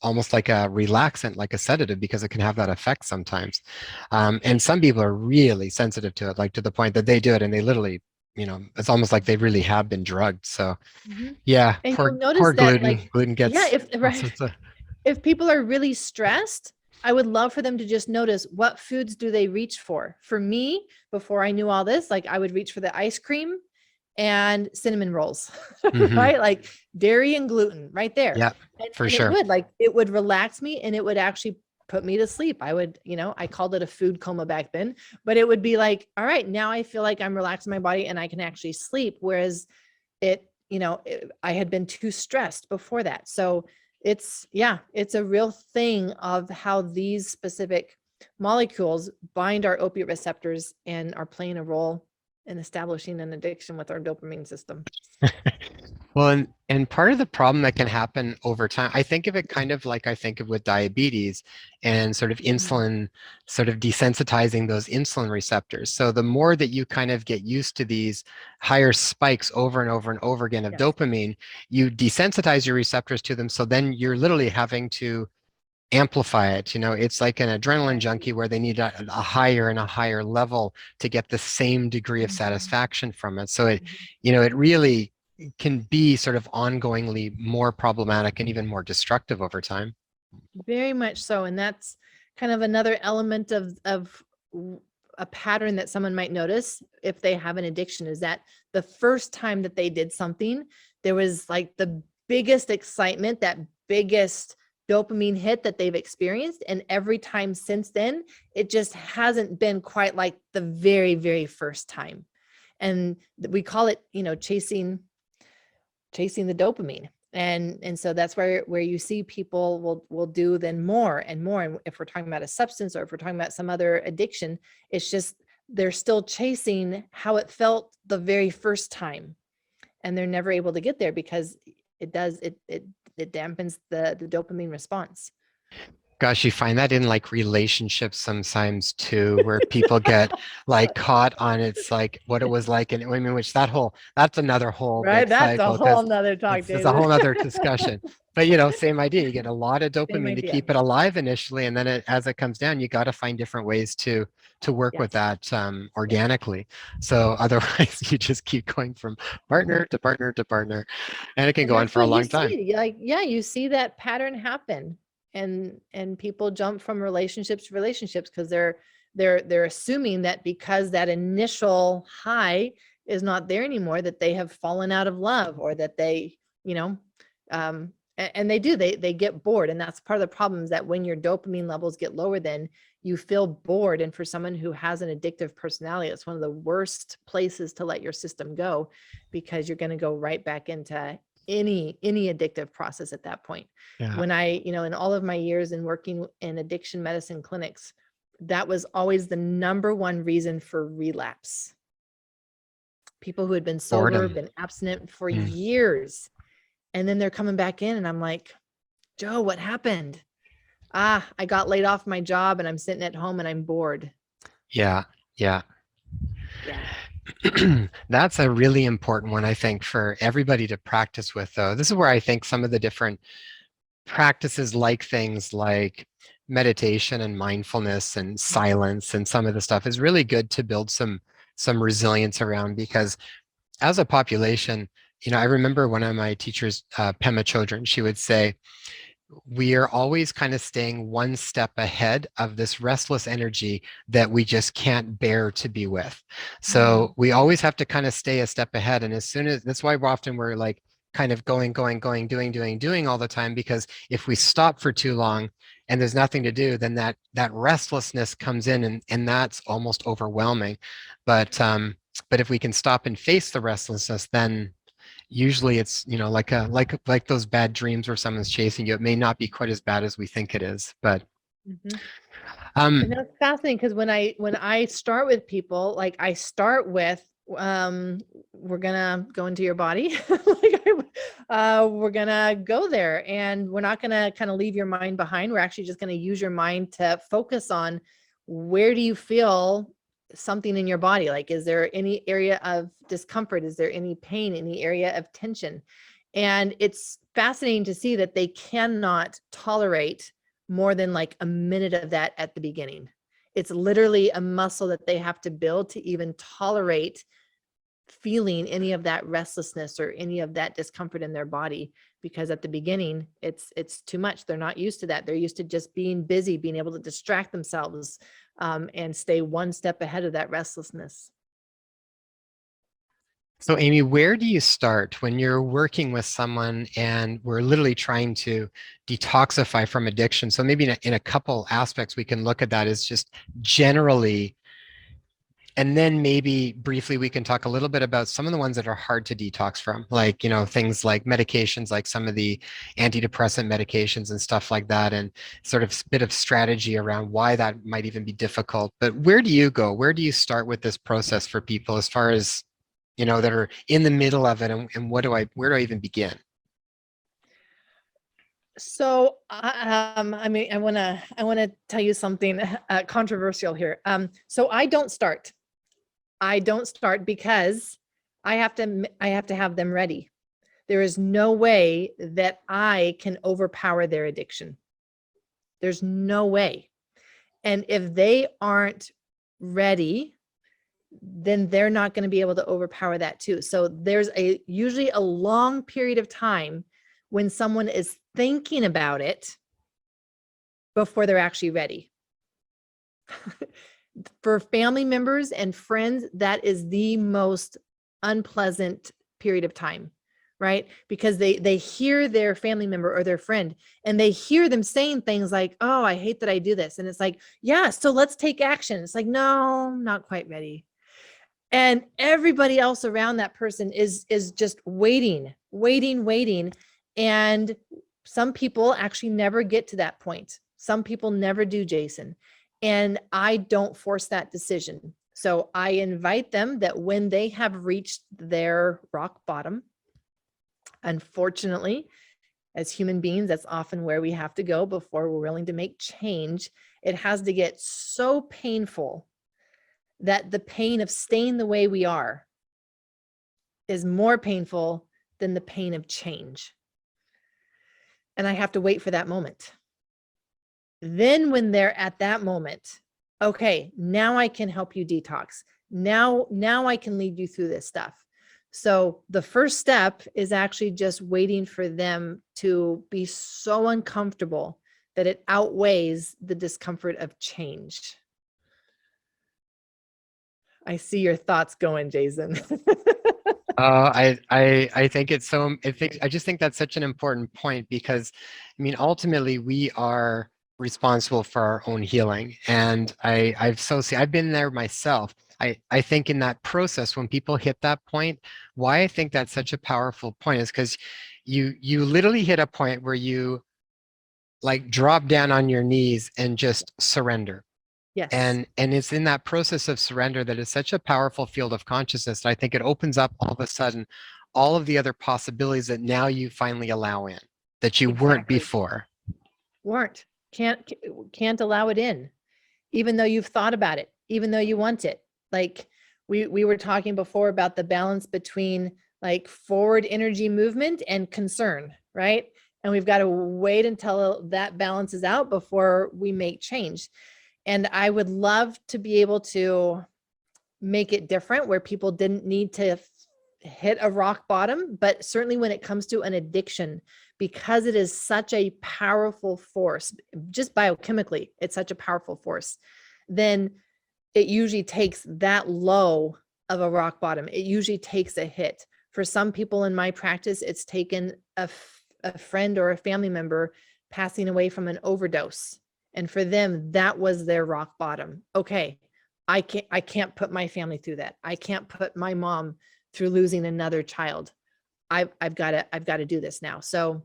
almost like a relaxant, like a sedative, because it can have that effect sometimes. And some people are really sensitive to it, like to the point that they do it and they literally, it's almost like they really have been drugged. So yeah, and poor that, gluten. Gluten gets if people are really stressed, I would love for them to just notice what foods do they reach for. For me, before I knew all this, like I would reach for the ice cream and cinnamon rolls, right? Like dairy and gluten right there. Yeah, for sure. It would relax me and it would actually put me to sleep. I would, I called it a food coma back then, but it would be like, all right, now I feel like I'm relaxing my body and I can actually sleep. Whereas I had been too stressed before that. So it's a real thing of how these specific molecules bind our opiate receptors and are playing a role in establishing an addiction with our dopamine system. Well, and part of the problem that can happen over time, I think of it kind of like I think of with diabetes and sort of insulin, sort of desensitizing those insulin receptors. So the more that you kind of get used to these higher spikes over and over and over again of dopamine, you desensitize your receptors to them. So then you're literally having to amplify it. It's like an adrenaline junkie where they need a higher and a higher level to get the same degree of satisfaction from it. So it really can be sort of ongoingly more problematic and even more destructive over time. Very much so. And that's kind of another element of a pattern that someone might notice if they have an addiction is that the first time that they did something, there was like the biggest excitement, that biggest dopamine hit that they've experienced. And every time since then, it just hasn't been quite like the very, very first time. And we call it, chasing the dopamine. And so that's where you see people will do then more and more. And if we're talking about a substance, or if we're talking about some other addiction, it's just they're still chasing how it felt the very first time, and they're never able to get there because it dampens the dopamine response. Gosh, you find that in like relationships sometimes too, where people get like caught on it's like what it was like. And I mean, that's another whole Right, big that's a cycle whole because nother talk, it's a Jason. whole other discussion. But same idea. You get a lot of Same dopamine to idea. keep it alive initially, and then as it comes down, you got to find different ways to work with Yes. that organically. So otherwise, you just keep going from partner to partner to partner, and it can And go on that's for a what you long time. see. Like, yeah, you see that pattern happen. And people jump from relationships to relationships because they're assuming that because that initial high is not there anymore, that they have fallen out of love, or that they, and they do, they get bored. And that's part of the problem, is that when your dopamine levels get lower, then you feel bored. And for someone who has an addictive personality, it's one of the worst places to let your system go, because you're going to go right back into any addictive process at that point. Yeah. When I, in all of my years in working in addiction medicine clinics, that was always the number one reason for relapse. People who had been sober, Boredom. been abstinent for years, and then they're coming back in, and I'm like, Joe, what happened? I got laid off my job and I'm sitting at home and I'm bored. Yeah. Yeah. Yeah. That's a really important one, I think, for everybody to practice with, though. This is where I think some of the different practices, like things like meditation and mindfulness and silence and some of the stuff, is really good to build some resilience around, because as a population, I remember one of my teachers, Pema Chodron, she would say, we are always kind of staying one step ahead of this restless energy that we just can't bear to be with. So we always have to kind of stay a step ahead. And as soon as that's why we're like kind of going, doing all the time, because if we stop for too long and there's nothing to do, then that restlessness comes in, and that's almost overwhelming. But if we can stop and face the restlessness, then usually it's like those bad dreams where someone's chasing you. It may not be quite as bad as we think it is, but And that's fascinating, because when I start with people, like I start with, we're gonna go into your body, we're gonna go there, and we're not gonna kind of leave your mind behind. We're actually just gonna use your mind to focus on, where do you feel something in your body? Like, is there any area of discomfort? Is there any pain, any area of tension? And it's fascinating to see that they cannot tolerate more than like a minute of that at the beginning. It's literally a muscle that they have to build to even tolerate feeling any of that restlessness or any of that discomfort in their body, because at the beginning it's too much. They're not used to that. They're used to just being busy, being able to distract themselves, and stay one step ahead of that restlessness. so Amy, where do you start when you're working with someone and we're literally trying to detoxify from addiction? So maybe in a couple aspects we can look at that, is just generally, and then maybe briefly we can talk a little bit about some of the ones that are hard to detox from, like things like medications, like some of the antidepressant medications and stuff like that, and sort of bit of strategy around why that might even be difficult. But where do you go? Where do you start with this process for people, as far as that are in the middle of it, and where do I even begin? So, I mean, I want to tell you something controversial here. So I don't start because I have to have them ready. There is no way that I can overpower their addiction. There's no way. And if they aren't ready, then they're not going to be able to overpower that too. So there's usually a long period of time when someone is thinking about it before they're actually ready. For family members and friends, that is the most unpleasant period of time, right? Because they hear their family member or their friend, and they hear them saying things like, oh, I hate that I do this. And it's like, yeah, so let's take action. It's like, no, not quite ready. And everybody else around that person is just waiting. And some people actually never get to that point. Some people never do, Jason. And I don't force that decision. So I invite them that when they have reached their rock bottom, unfortunately, as human beings, that's often where we have to go before we're willing to make change. It has to get so painful that the pain of staying the way we are is more painful than the pain of change. And I have to wait for that moment. Then when they're at that moment, okay, now I can help you detox. Now I can lead you through this stuff. So the first step is actually just waiting for them to be so uncomfortable that it outweighs the discomfort of change. I see your thoughts going, Jason. I think it's so, I just think that's such an important point because, I mean, ultimately we are responsible for our own healing. And I've been there myself. I think in that process, when people hit that point, why I think that's such a powerful point is because you literally hit a point where you like drop down on your knees and just surrender. Yes. And it's in that process of surrender that is such a powerful field of consciousness. I think it opens up all of a sudden all of the other possibilities that now you finally allow in that you weren't before. Can't allow it in, even though you've thought about it, even though you want it. Like we were talking before about the balance between like forward energy movement and concern, right? And we've got to wait until that balances out before we make change. And I would love to be able to make it different where people didn't need to hit a rock bottom, but certainly when it comes to an addiction, because it is such a powerful force, just biochemically, it's such a powerful force, then it usually takes that low of a rock bottom. It usually takes a hit. For some people in my practice, it's taken a friend or a family member passing away from an overdose. And for them, that was their rock bottom. Okay, I can't put my family through that. I can't put my mom through losing another child. I've got to do this now. So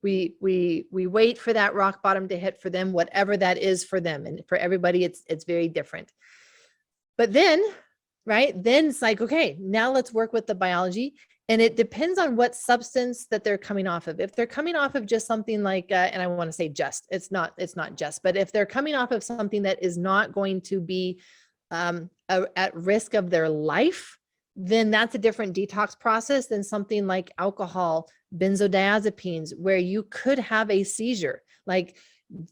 we wait for that rock bottom to hit for them, whatever that is for them. And for everybody, it's very different. But then, right, then it's like, okay, now let's work with the biology. And it depends on what substance that they're coming off of. If they're coming off of just something like, and I want to say just, it's not just, but if they're coming off of something that is not going to be at risk of their life, then that's a different detox process than something like alcohol, benzodiazepines, where you could have a seizure. Like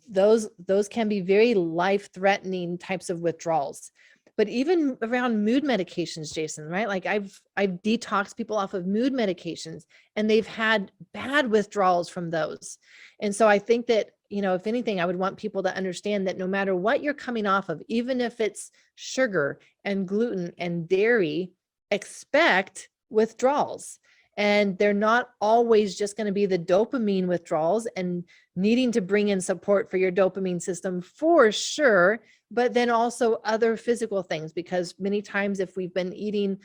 those can be very life-threatening types of withdrawals. But even around mood medications, Jason, right? Like I've detoxed people off of mood medications and they've had bad withdrawals from those. And so I think that, you know, if anything, I would want people to understand that no matter what you're coming off of, even if it's sugar and gluten and dairy, expect withdrawals. And they're not always just going to be the dopamine withdrawals and needing to bring in support for your dopamine system for sure, but then also other physical things, because many times if we've been eating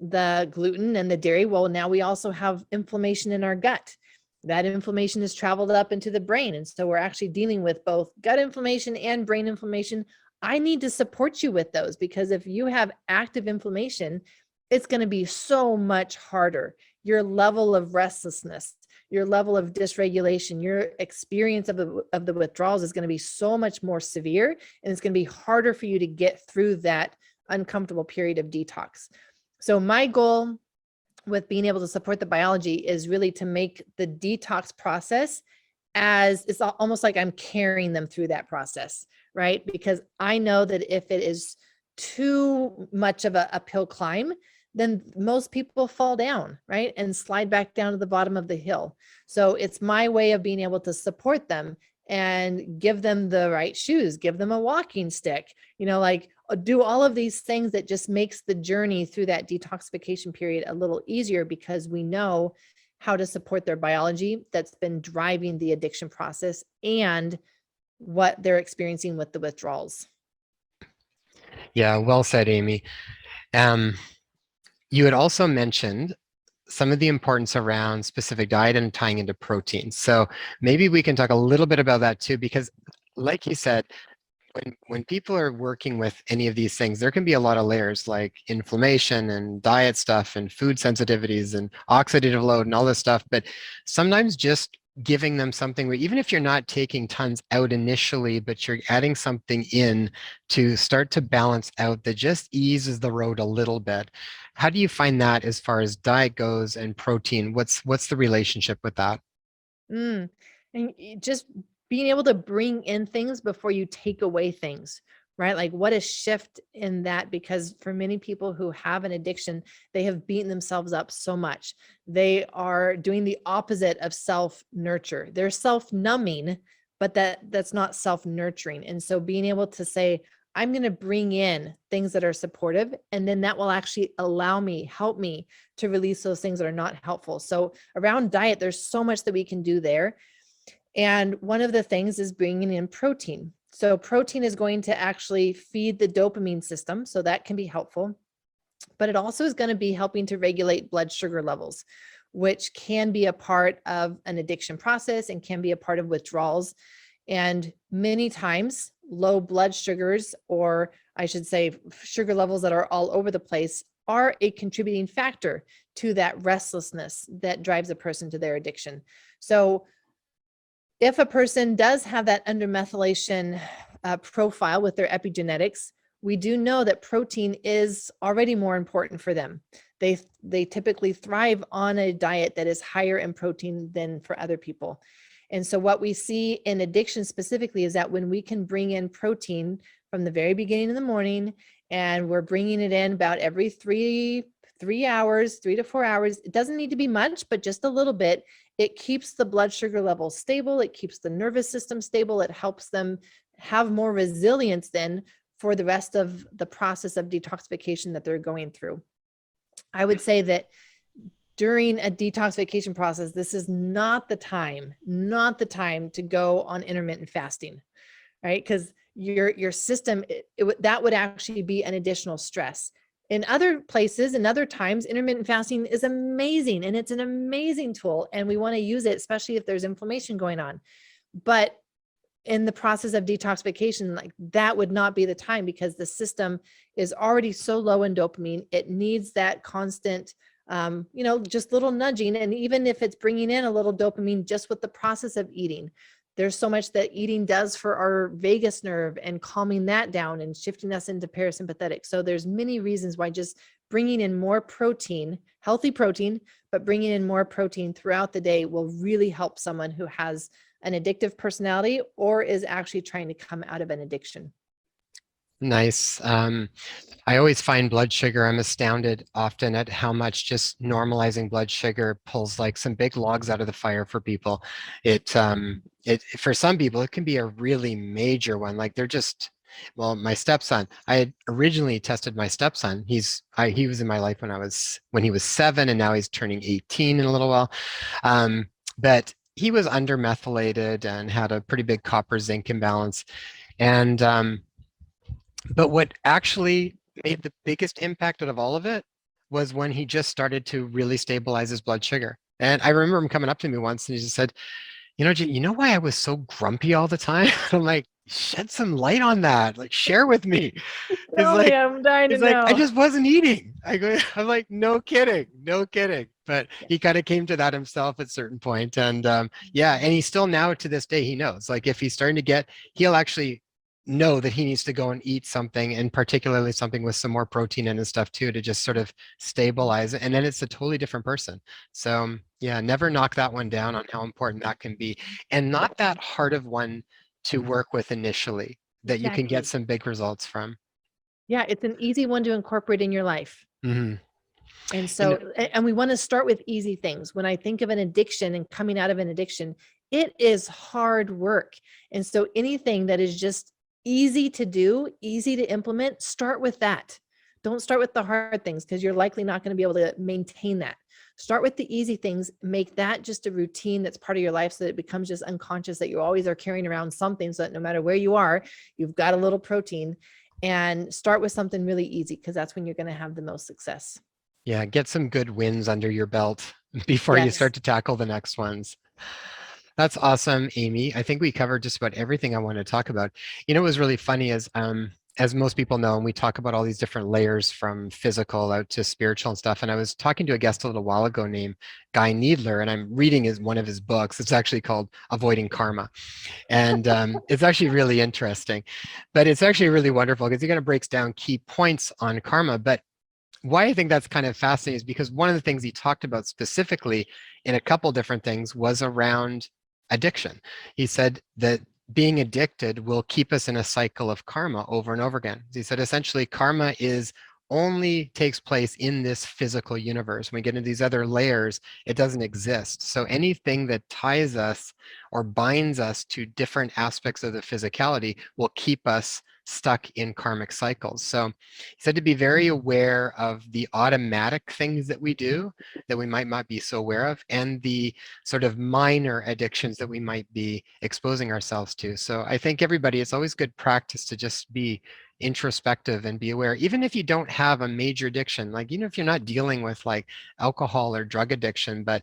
the gluten and the dairy, well, now we also have inflammation in our gut. That inflammation has traveled up into the brain. And so we're actually dealing with both gut inflammation and brain inflammation. I need to support you with those, because if you have active inflammation, it's going to be so much harder. Your level of restlessness, your level of dysregulation, your experience of the withdrawals is going to be so much more severe, and it's going to be harder for you to get through that uncomfortable period of detox. So my goal with being able to support the biology is really to make the detox process as it's almost like I'm carrying them through that process, right? Because I know that if it is too much of a uphill climb, then most people fall down, right? And slide back down to the bottom of the hill. So it's my way of being able to support them and give them the right shoes, give them a walking stick, you know, like do all of these things that just makes the journey through that detoxification period a little easier, because we know how to support their biology that's been driving the addiction process and what they're experiencing with the withdrawals. Yeah, well said, Amy. You had also mentioned some of the importance around specific diet and tying into protein. So maybe we can talk a little bit about that too, because like you said, when people are working with any of these things, there can be a lot of layers like inflammation and diet stuff and food sensitivities and oxidative load and all this stuff. But sometimes just giving them something where even if you're not taking tons out initially, but you're adding something in to start to balance out that just eases the road a little bit. How do you find that as far as diet goes and protein? What's the relationship with that? Mm. And just being able to bring in things before you take away things, right? Like what a shift in that, because for many people who have an addiction, they have beaten themselves up so much. They are doing the opposite of self-nurture. They're self-numbing, but that's not self-nurturing. And so being able to say, I'm going to bring in things that are supportive, and then that will actually help me to release those things that are not helpful. So around diet, there's so much that we can do there. And one of the things is bringing in protein. So protein is going to actually feed the dopamine system. So that can be helpful, but it also is going to be helping to regulate blood sugar levels, which can be a part of an addiction process and can be a part of withdrawals. And many times low blood sugars, or I should say sugar levels that are all over the place, are a contributing factor to that restlessness that drives a person to their addiction. So if a person does have that undermethylation profile with their epigenetics, we do know that protein is already more important for them. They typically thrive on a diet that is higher in protein than for other people. And so what we see in addiction specifically is that when we can bring in protein from the very beginning of the morning, and we're bringing it in about every 3 hours, 3 to 4 hours, it doesn't need to be much, but just a little bit. It keeps the blood sugar level stable. It keeps the nervous system stable. It helps them have more resilience then for the rest of the process of detoxification that they're going through. I would say that during a detoxification process, this is not the time to go on intermittent fasting, right? Because your system, that would actually be an additional stress. In other places, in other times, intermittent fasting is amazing, and it's an amazing tool, and we want to use it, especially if there's inflammation going on. But in the process of detoxification, like that would not be the time, because the system is already so low in dopamine. It needs that constant, just little nudging. And even if it's bringing in a little dopamine just with the process of eating, there's so much that eating does for our vagus nerve and calming that down and shifting us into parasympathetic. So there's many reasons why just bringing in more protein, healthy protein, but bringing in more protein throughout the day will really help someone who has an addictive personality or is actually trying to come out of an addiction. Nice. I always find blood sugar, I'm astounded often at how much just normalizing blood sugar pulls like some big logs out of the fire for people. It for some people, it can be a really major one. Like they're just, well, my stepson, I had originally tested my stepson. He was in my life when he was 7, and now he's turning 18 in a little while. But he was undermethylated and had a pretty big copper zinc imbalance. And but what actually made the biggest impact out of all of it was when he just started to really stabilize his blood sugar. And I remember him coming up to me once and he just said, you know why I was so grumpy all the time? I'm like, shed some light on that. Like, share with me. He's Tell me, like, I'm dying to he's like, I know. just wasn't eating. I'm like, no kidding, no kidding. But he kind of came to that himself at a certain point. And yeah, and he still now to this day, he knows, like if he's starting to he'll actually know that he needs to go and eat something, and particularly something with some more protein in and stuff too, to just sort of stabilize it. And then it's a totally different person. So yeah, never knock that one down on how important that can be, and not that hard of one to work with initially, that you can get Exactly. some big results from. Yeah, it's an easy one to incorporate in your life. Mm-hmm. And And so, and we want to start with easy things. When I think of an addiction and coming out of an addiction, it is hard work. And so anything that is just easy to do, easy to implement, start with that. Don't start with the hard things, because you're likely not going to be able to maintain that. Start with the easy things, make that just a routine that's part of your life, so that it becomes just unconscious, that you always are carrying around something, so that no matter where you are, you've got a little protein. And start with something really easy, because that's when you're going to have the most success. Yeah, get some good wins under your belt before you Yes. start to tackle the next ones. That's awesome, Amy. I think we covered just about everything I wanted to talk about. What was really funny is, as most people know, and we talk about all these different layers from physical out to spiritual and stuff. And I was talking to a guest a little while ago named Guy Needler, and I'm reading one of his books. It's actually called Avoiding Karma. And it's actually really interesting, but it's actually really wonderful because he kind of breaks down key points on karma. But why I think that's kind of fascinating is because one of the things he talked about specifically in a couple different things was around addiction. He said that being addicted will keep us in a cycle of karma over and over again. He said essentially karma is only takes place in this physical universe. When we get into these other layers, it doesn't exist. So anything that ties us or binds us to different aspects of the physicality will keep us stuck in karmic cycles. So he said to be very aware of the automatic things that we do that we might not be so aware of, and the sort of minor addictions that we might be exposing ourselves to. So I think everybody, it's always good practice to just be introspective and be aware, even if you don't have a major addiction, like if you're not dealing with like alcohol or drug addiction. But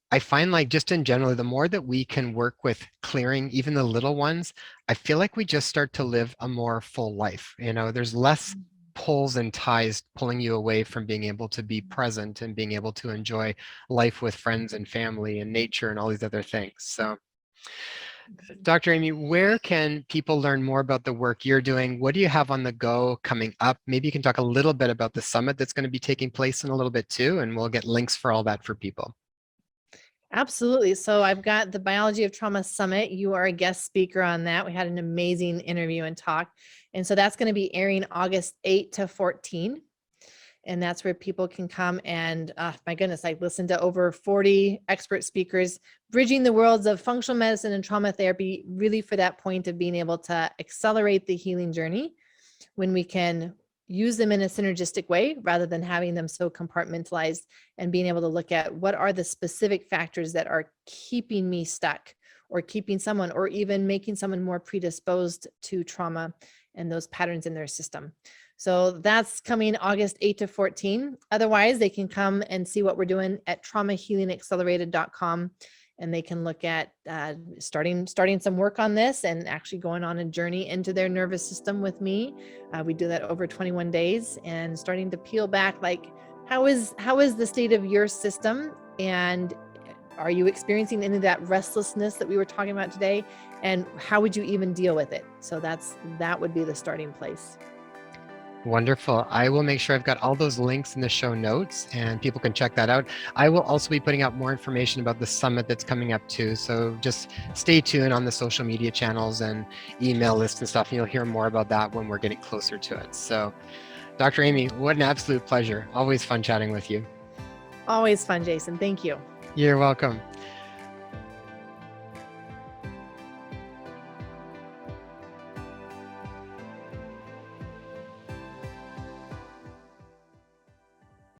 I find like just in general, the more that we can work with clearing even the little ones, I feel like we just start to live a more full life. There's less pulls and ties pulling you away from being able to be present and being able to enjoy life with friends and family and nature and all these other things. So, Dr. Amy, where can people learn more about the work you're doing? What do you have on the go coming up? Maybe you can talk a little bit about the summit that's going to be taking place in a little bit too, and we'll get links for all that for people. Absolutely. So I've got the Biology of Trauma Summit. You are a guest speaker on that. We had an amazing interview and talk. And so that's going to be airing August 8 to 14. And that's where people can come and, my goodness, I listened to over 40 expert speakers, bridging the worlds of functional medicine and trauma therapy, really for that point of being able to accelerate the healing journey when we can use them in a synergistic way rather than having them so compartmentalized, and being able to look at what are the specific factors that are keeping me stuck or keeping someone or even making someone more predisposed to trauma and those patterns in their system. So that's coming August 8 to 14. Otherwise, they can come and see what we're doing at traumahealingaccelerated.com. And they can look at starting some work on this and actually going on a journey into their nervous system with me. We do that over 21 days and starting to peel back, like how is the state of your system, and are you experiencing any of that restlessness that we were talking about today, and how would you even deal with it? So that would be the starting place. Wonderful. I will make sure I've got all those links in the show notes and people can check that out. I will also be putting out more information about the summit that's coming up too. So just stay tuned on the social media channels and email list and stuff, and you'll hear more about that when we're getting closer to it. So Dr. Amy, what an absolute pleasure. Always fun chatting with you. Always fun, Jason. Thank you. You're welcome.